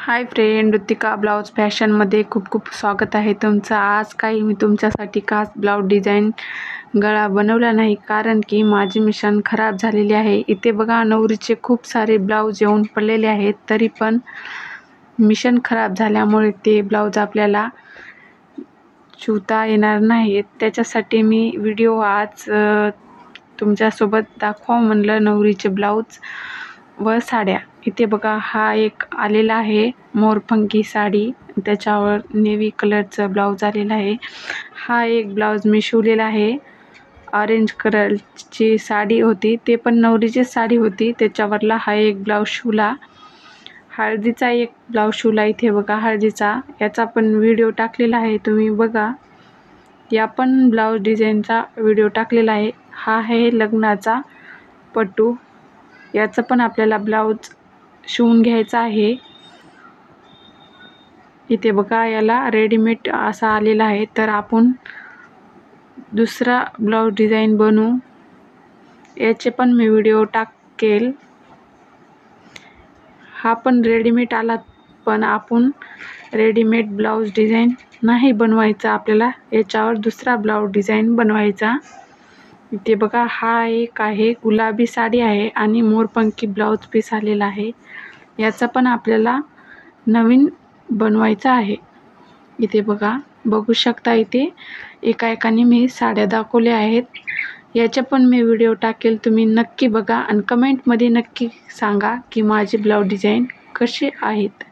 Hi friend, Ritika blouse फॅशनमध्ये खूप खूप स्वागत आहे तुमचं। आज काही मी तुमच्यासाठी खास ब्लाउज डिझाईन गळा बनवला नाही, कारण की माझी मशीन खराब झालेली आहे। इथे बघा, नवरीचे खूप सारे ब्लाउज येऊन पडलेले आहेत, तरी पण मशीन खराब झाल्यामुळे ते ब्लाउज आपल्याला शिवता येणार नाहीत। त्याच्यासाठी मी व्हिडिओ आज तुमच्यासोबत दाखवावं म्हणलं, नवरीचे ब्लाउज व साड्या। इथे बघा, हा एक आलेला आहे मोरपंखी साडी, त्याच्यावर नेव्ही कलरचा ब्लाउज आलेला आहे। हा एक ब्लाउज मी शिवलेला आहे, ऑरेंज कलरची साडी होती, ते पण नवरीची साडी होती, त्याच्यावरला हा एक ब्लाउज शिवला। हळदीचा एक ब्लाउज शिवला, इथे बघा हळदीचा, याचा पण व्हिडिओ टाकलेला आहे, तुम्ही बघा। या पण ब्लाउज डिझाईनचा व्हिडिओ टाकलेला आहे। हा आहे लग्नाचा पट्टू, याचा पण आपल्याला ब्लाउज शिवून घ्यायचा आहे। इथे बघा, याला रेडीमेड असा आलेला आहे, तर आपण दुसरा ब्लाउज डिझाईन बनवू, याचे पण मी व्हिडिओ टाकेल। हा पण रेडीमेड आला, पण आपण रेडीमेड ब्लाउज डिझाईन नाही बनवायचा, आपल्याला याच्यावर दुसरा ब्लाउज डिझाईन बनवायचा। इथे बघा, हा एक आहे गुलाबी साडी आहे आणि मोरपंखी ब्लाउज पीस आलेला आहे, याचा पण आपल्याला नवीन बनवायचा आहे। इथे बघा, बघू शकता, इथे एकाएकाने मी साड्या दाखवल्या आहेत, याचे पण मी व्हिडिओ टाकेल, तुम्ही नक्की बघा आणि कमेंटमध्ये नक्की सांगा की माझे ब्लाउज डिझाईन कसे आहेत।